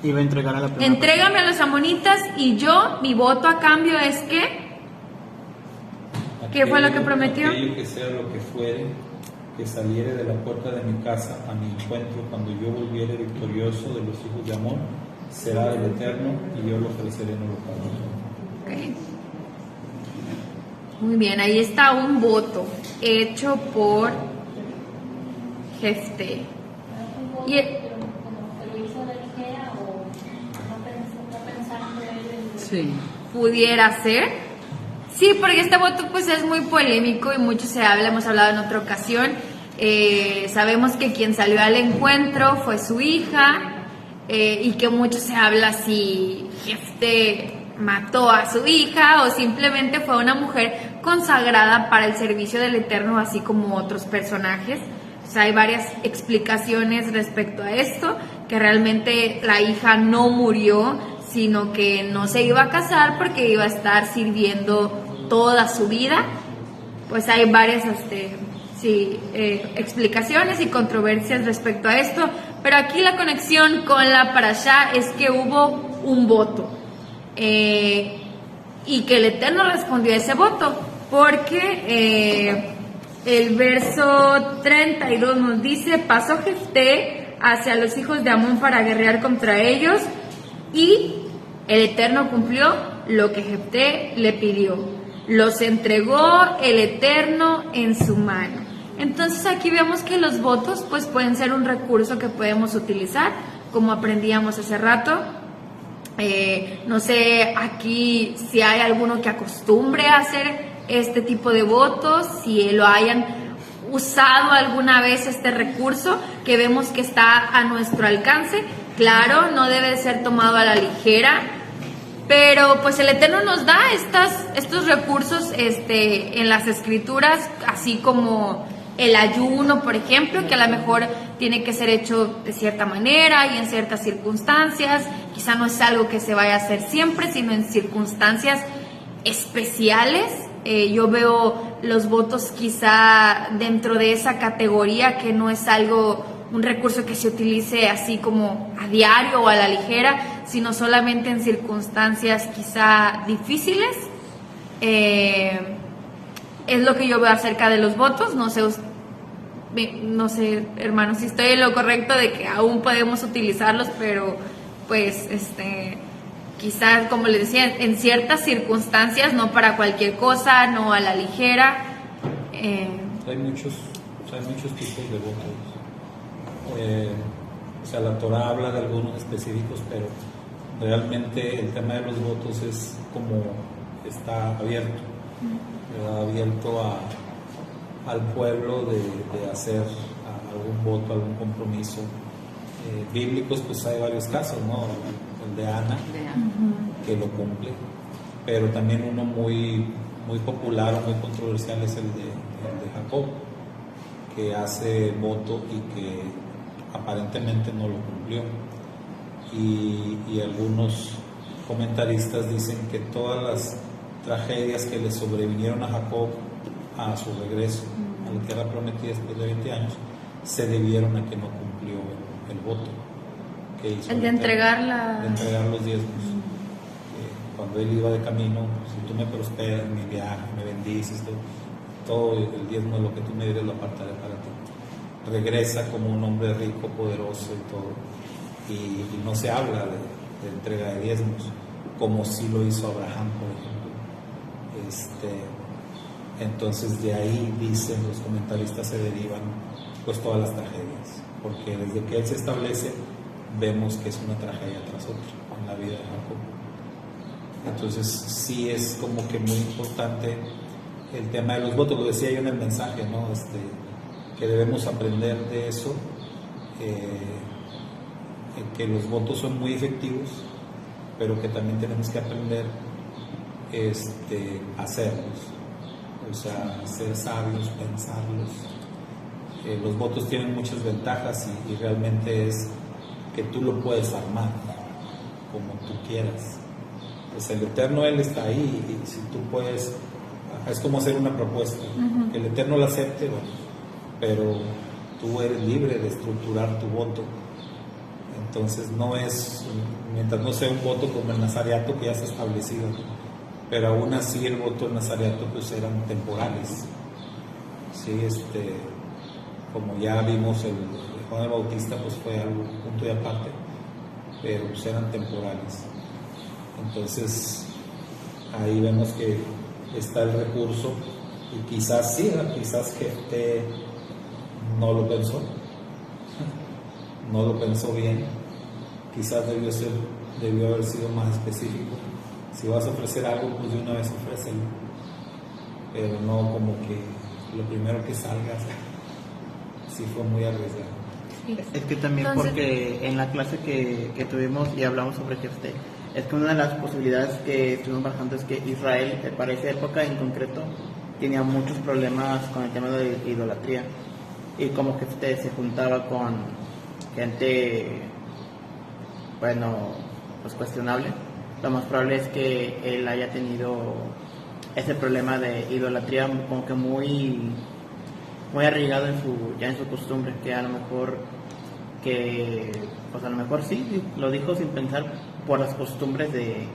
D: Iba a entregar a la primera
A: entrégame a los amonitas y yo, mi voto a cambio es que, ¿qué fue lo que prometió?
C: Aquello que sea lo que fuere, que saliere de la puerta de mi casa a mi encuentro cuando yo volviere victorioso de los hijos de Amón, será el Eterno y yo lo ofreceré en holocausto.
A: Okay. Muy bien, ahí está un voto hecho por Jefté. Y
B: Sí.
A: pudiera ser. Sí, porque este voto pues es muy polémico y mucho se habla, hemos hablado en otra ocasión. Sabemos que quien salió al encuentro fue su hija, y que mucho se habla si Jefté mató a su hija o simplemente fue una mujer consagrada para el servicio del Eterno, así como otros personajes. O sea, hay varias explicaciones respecto a esto, que realmente la hija no murió, sino que no se iba a casar porque iba a estar sirviendo toda su vida. Pues hay varias explicaciones y controversias respecto a esto, pero aquí la conexión con la parashá es que hubo un voto, y que el Eterno respondió a ese voto, porque el verso 32 nos dice: pasó Jefté hacia los hijos de Amón para guerrear contra ellos, y el Eterno cumplió lo que Jefté le pidió, los entregó el Eterno en su mano. Entonces aquí vemos que los votos pues pueden ser un recurso que podemos utilizar, como aprendíamos hace rato. No sé aquí si hay alguno que acostumbre a hacer este tipo de votos, si lo hayan usado alguna vez este recurso que vemos que está a nuestro alcance. Claro, no debe ser tomado a la ligera, pero pues el Eterno nos da estos recursos en las escrituras, así como el ayuno, por ejemplo, que a lo mejor tiene que ser hecho de cierta manera y en ciertas circunstancias. Quizá no es algo que se vaya a hacer siempre, sino en circunstancias especiales. Yo veo los votos quizá dentro de esa categoría, que no es un recurso que se utilice así como a diario o a la ligera, sino solamente en circunstancias quizá difíciles. Es lo que yo veo acerca de los votos. No sé, hermanos, si estoy en lo correcto de que aún podemos utilizarlos, pero pues quizás, como les decía, en ciertas circunstancias, no para cualquier cosa, no a la ligera.
C: Hay muchos tipos de votos. La Torah habla de algunos específicos, pero realmente el tema de los votos es como está abierto, ¿verdad? Abierto al pueblo de hacer algún voto, algún compromiso. Bíblicos, pues hay varios casos, ¿no? El de Ana, que lo cumple, pero también uno muy, muy popular o muy controversial es el de Jacob, que hace voto y que aparentemente no lo cumplió. Y algunos comentaristas dicen que todas las tragedias que le sobrevinieron a Jacob a su regreso a la tierra prometida después de 20 años se debieron a que no cumplió el voto que hizo.
A: El de entregar
C: los diezmos. Cuando él iba de camino, si tú me prosperas en mi viaje, me bendices, todo el diezmo de lo que tú me dieres lo apartaré para ti. Regresa como un hombre rico, poderoso y todo. Y no se habla de entrega de diezmos, como sí lo hizo Abraham, por ejemplo. Entonces de ahí, dicen los comentaristas, se derivan pues todas las tragedias, porque desde que él se establece vemos que es una tragedia tras otra en la vida de Jacob. Entonces sí es como que muy importante el tema de los votos. Lo decía yo en el mensaje, ¿no? Que debemos aprender de eso, que los votos son muy efectivos, pero que también tenemos que aprender a hacerlos, o sea, ser sabios, pensarlos. Los votos tienen muchas ventajas y realmente es que tú lo puedes armar como tú quieras. Pues el Eterno, Él está ahí, y si tú puedes, es como hacer una propuesta, que el Eterno la acepte, bueno, pero tú eres libre de estructurar tu voto. Entonces no es, mientras no sea un voto como el nazareato que ya está establecido, pero aún así el voto del nazareato pues eran temporales. Sí, como ya vimos, el Juan el Bautista pues fue algo punto y aparte, pero pues eran temporales. Entonces ahí vemos que está el recurso, y quizás sí, quizás que no lo pensó bien, quizás debió haber sido más específico. Si vas a ofrecer algo, pues de una vez ofrécelo, pero no como que lo primero que salga. Sí fue muy arriesgado.
A: Sí.
D: Es que también porque en la clase que tuvimos y hablamos sobre Jefté, es que una de las posibilidades que estuvimos bajando es que Israel, para esa época en concreto, tenía muchos problemas con el tema de idolatría, y como Jefté se juntaba con gente, bueno, pues cuestionable, lo más probable es que él haya tenido ese problema de idolatría como que muy arraigado ya en su costumbre, que a lo mejor sí, lo dijo sin pensar por las costumbres de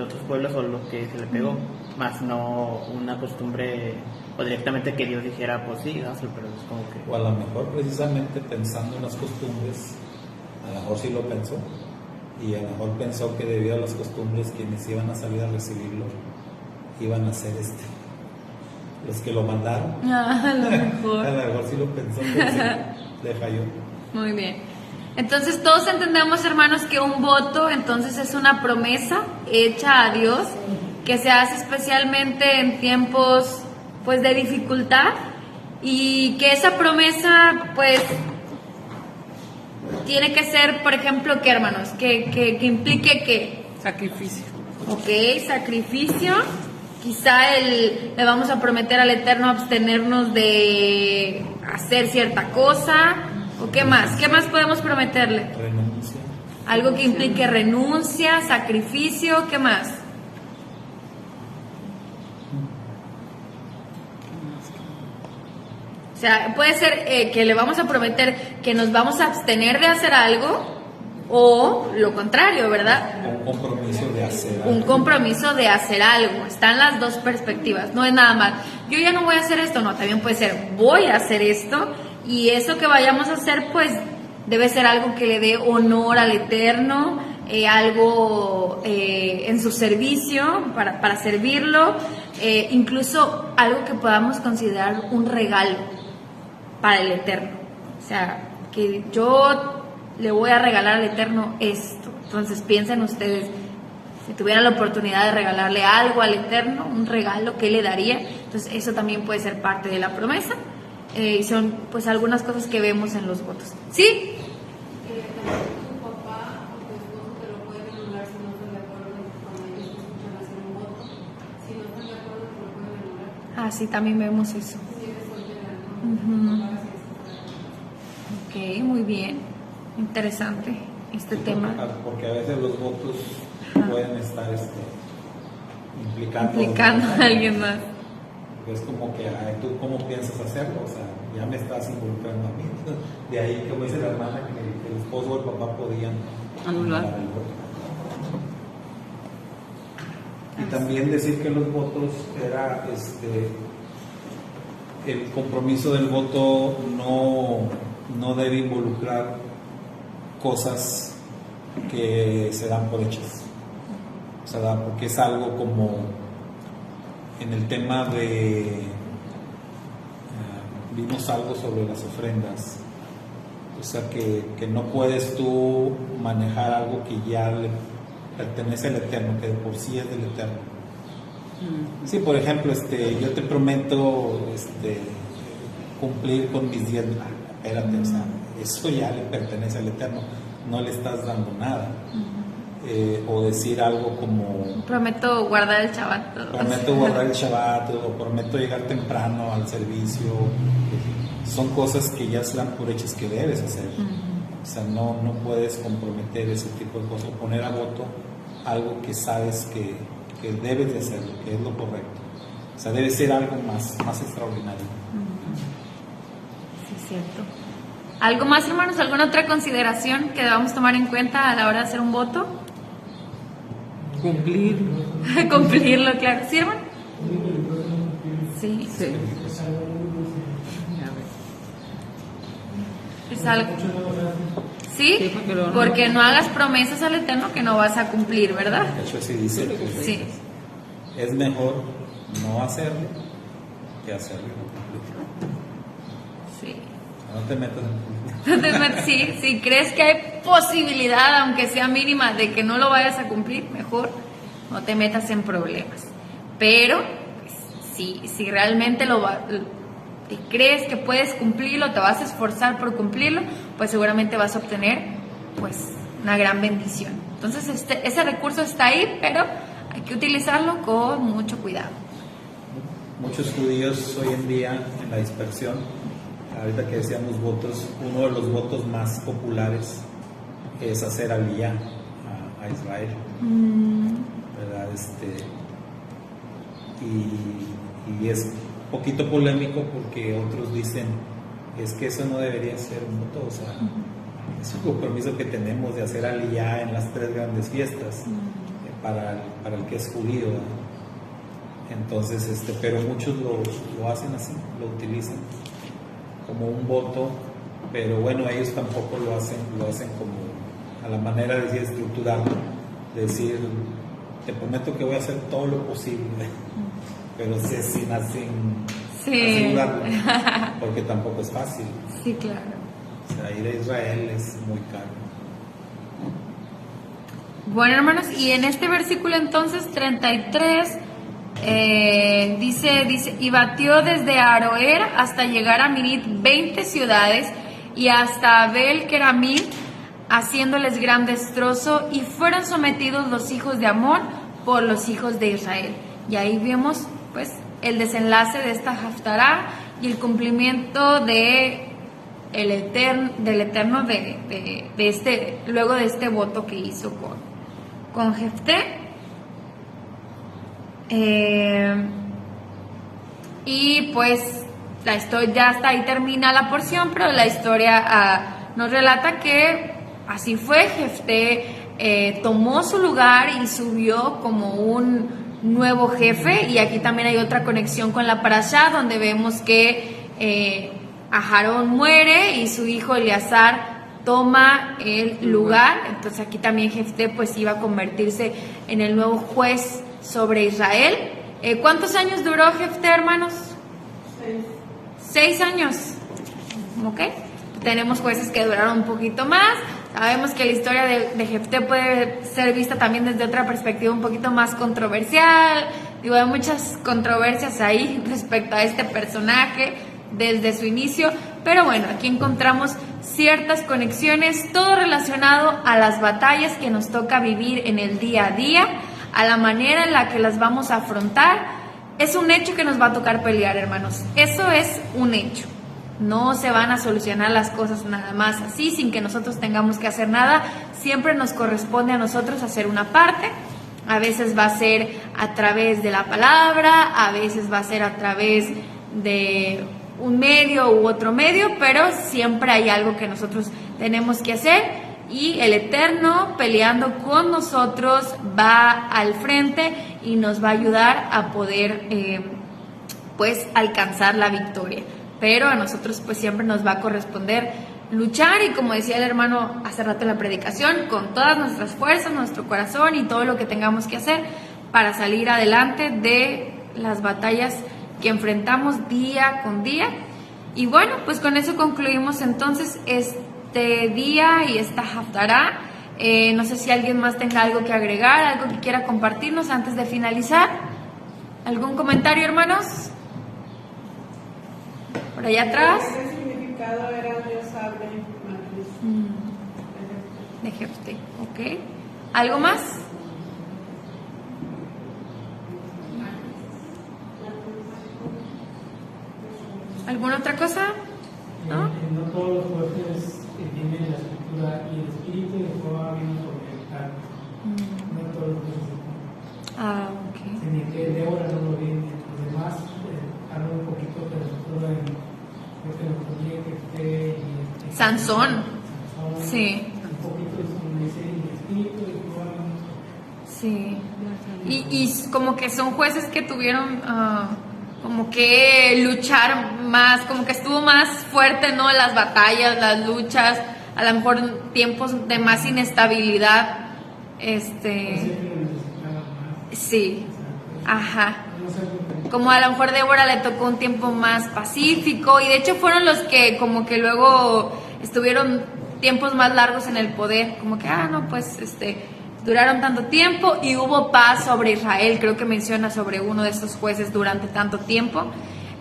D: otros pueblos o lo que se le pegó, más no una costumbre o directamente que Dios dijera, pues sí, hazlo, pero es como que...
C: O a lo mejor precisamente pensando en las costumbres, a lo mejor sí lo pensó, y a lo mejor pensó que debido a las costumbres quienes iban a salir a recibirlo iban a ser los que lo mandaron.
A: A lo mejor.
C: A lo mejor sí lo pensó, pero sí, le falló.
A: Muy bien. Entonces todos entendemos, hermanos, que un voto entonces es una promesa hecha a Dios que se hace especialmente en tiempos pues de dificultad, y que esa promesa pues tiene que ser, por ejemplo, ¿qué, hermanos? Que implique ¿qué?
B: Sacrificio.
A: Ok, sacrificio. Quizá le vamos a prometer al Eterno abstenernos de hacer cierta cosa. ¿O qué más? ¿Qué más podemos prometerle?
C: Renuncia.
A: Algo que implique renuncia, sacrificio, ¿qué más? sea, puede ser que le vamos a prometer que nos vamos a abstener de hacer algo o lo contrario, ¿verdad?
C: Un compromiso de hacer algo.
A: Un compromiso de hacer algo. Están las dos perspectivas. No es nada más, yo ya no voy a hacer esto. No, también puede ser, voy a hacer esto. Y eso que vayamos a hacer, pues, debe ser algo que le dé honor al Eterno, algo en su servicio, para servirlo. Incluso algo que podamos considerar un regalo para el Eterno. O sea, que yo le voy a regalar al Eterno esto. Entonces piensen ustedes, si tuvieran la oportunidad de regalarle algo al Eterno, un regalo, ¿qué le daría? Entonces eso también puede ser parte de la promesa. Y son pues algunas cosas que vemos en los votos. ¿Sí?
E: Tu papá o tu esposo te lo pueden anular si no están de acuerdo cuando ellos escuchan hacer un voto. Si no están de acuerdo, te lo pueden anular.
A: Ah, sí, también vemos eso.
E: Si eres soltera, ¿no?
A: Ujú. Ok, muy bien. Interesante este tema.
C: Porque a veces los votos pueden estar
A: Implicando a alguien más.
C: Es como que, ay, ¿tú cómo piensas hacerlo? O sea, ya me estás involucrando a mí. De ahí, como dice la hermana, que el esposo o el papá podían
B: Anular.
C: el voto. Y también decir que los votos era el compromiso del voto no debe involucrar cosas que se dan por hechas. O sea, porque es algo como en el tema de vimos algo sobre las ofrendas. O sea, que no puedes tú manejar algo que ya le pertenece al Eterno, que de por sí es del Eterno. Sí, por ejemplo, yo te prometo cumplir con mis 10. Espérate, o sea, eso ya le pertenece al Eterno, no le estás dando nada. O decir algo como
A: Prometo guardar el Shabbat.
C: prometo guardar el Shabbat o prometo llegar temprano al servicio. Son cosas que ya se dan por hechas que debes hacer. O sea, no puedes comprometer ese tipo de cosas o poner a voto algo que sabes que debes de hacer, que es lo correcto. O sea, debe ser algo más extraordinario.
A: Sí, es cierto. ¿Algo más, hermanos? ¿Alguna otra consideración que debamos tomar en cuenta a la hora de hacer un voto?
B: Cumplirlo.
A: Cumplirlo, claro. ¿Sí, hermano? Sí.
B: Sí.
A: Es algo. ¿Sí?
B: Sí, porque luego no.
A: Porque no hagas promesas al Eterno que no vas a cumplir, ¿verdad?
C: De hecho, así dice que
A: Sí.
C: es mejor no hacerlo que hacerlo.
A: Sí.
C: No te metas en
A: Entonces, sí, si crees que hay posibilidad, aunque sea mínima, de que no lo vayas a cumplir, mejor no te metas en problemas. Pero pues, si realmente te crees que puedes cumplirlo, te vas a esforzar por cumplirlo, pues seguramente vas a obtener pues una gran bendición. Entonces ese recurso está ahí, pero hay que utilizarlo con mucho cuidado.
C: muchos judíos hoy en día en la dispersión. Ahorita que decíamos votos, uno de los votos más populares es hacer aliyá a Israel, ¿verdad? Y es poquito polémico porque otros dicen es que eso no debería ser un voto, o sea, es un compromiso que tenemos de hacer aliyá en las 3 grandes fiestas para el que es judío, ¿verdad? Entonces, pero muchos lo hacen así, lo utilizan como un voto, pero bueno, ellos tampoco lo hacen como a la manera de decir estructurarlo, decir, te prometo que voy a hacer todo lo posible, pero sin asegurarlo, porque tampoco es fácil.
A: Sí, claro.
C: O sea, ir a Israel es muy caro.
A: Bueno, hermanos, y en este versículo entonces 33 dice, y batió desde Aroer hasta llegar a Minit 20 ciudades y hasta Abel Keramim, haciéndoles gran destrozo, y fueron sometidos los hijos de Amón por los hijos de Israel. Y ahí vemos pues el desenlace de esta Haftará y el cumplimiento del Eterno luego de este voto que hizo con Jefté. Y pues la historia ya hasta ahí termina la porción, pero la historia nos relata que así fue. Jefté tomó su lugar y subió como un nuevo jefe, y aquí también hay otra conexión con la parashá donde vemos que Aharón muere y su hijo Eleazar toma el lugar. Entonces aquí también Jefté pues iba a convertirse en el nuevo juez sobre Israel. ¿Cuántos años duró Jefté, hermanos? 6 años. ¿Ok? Tenemos jueces que duraron un poquito más. Sabemos que la historia de Jefté puede ser vista también desde otra perspectiva un poquito más controversial. Digo, hay muchas controversias ahí respecto a este personaje desde su inicio, pero bueno, aquí encontramos ciertas conexiones, todo relacionado a las batallas que nos toca vivir en el día a día, a la manera en la que las vamos a afrontar. Es un hecho que nos va a tocar pelear, hermanos. Eso es un hecho. No se van a solucionar las cosas nada más así, sin que nosotros tengamos que hacer nada. Siempre nos corresponde a nosotros hacer una parte. A veces va a ser a través de la palabra, a veces va a ser a través de un medio u otro medio, pero siempre hay algo que nosotros tenemos que hacer, y el Eterno peleando con nosotros va al frente y nos va a ayudar a poder pues alcanzar la victoria. Pero a nosotros pues siempre nos va a corresponder luchar, y como decía el hermano hace rato en la predicación, con todas nuestras fuerzas, nuestro corazón y todo lo que tengamos que hacer para salir adelante de las batallas que enfrentamos día con día. Y bueno, pues con eso concluimos entonces este día y esta Haftará. No sé si alguien más tenga algo que agregar, algo que quiera compartirnos antes de finalizar. ¿Algún comentario, hermanos? Por allá atrás.
E: ¿Qué significado era Dios abre matriz?
A: De Jefté, ok. ¿Algo más? ¿Alguna otra cosa? ¿No?
F: No todos los jueces tienen la escritura y el espíritu de Jehová vino sobre el carro. No todos los jueces.
A: Ok.
F: Tenía que Débora no lo vi, los demás hablan un poquito, pero solo en lo que nos ponía que fue
A: Sansón. Sí.
F: Un poquito donde dice el espíritu de Jehová vino.
A: Sí. Y como que son jueces que tuvieron como que luchar más, como que estuvo más fuerte, ¿no? Las batallas, las luchas, a lo mejor tiempos de más inestabilidad. Sí. Ajá. Como a lo mejor Débora le tocó un tiempo más pacífico, y de hecho fueron los que como que luego estuvieron tiempos más largos en el poder, como que, no, pues duraron tanto tiempo y hubo paz sobre Israel. Creo que menciona sobre uno de estos jueces durante tanto tiempo.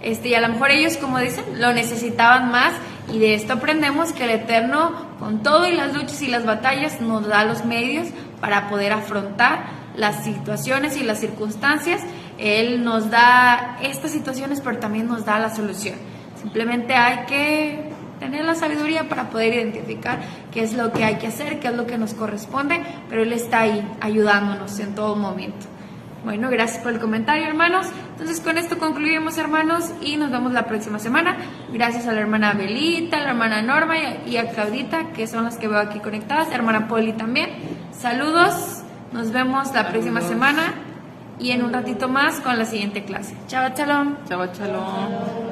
A: Y a lo mejor ellos, como dicen, lo necesitaban más, y de esto aprendemos que el Eterno, con todo y las luchas y las batallas, nos da los medios para poder afrontar las situaciones y las circunstancias. Él nos da estas situaciones, pero también nos da la solución. Simplemente hay que tener la sabiduría para poder identificar qué es lo que hay que hacer, qué es lo que nos corresponde, pero Él está ahí ayudándonos en todo momento. Bueno, gracias por el comentario, hermanos. Entonces con esto concluimos, hermanos, y nos vemos la próxima semana. Gracias a la hermana Belita, a la hermana Norma y a Claudita, que son las que veo aquí conectadas, hermana Poli también. Saludos, nos vemos la próxima semana y en un ratito más con la siguiente clase. Chao, shalom.
B: Chava, shalom.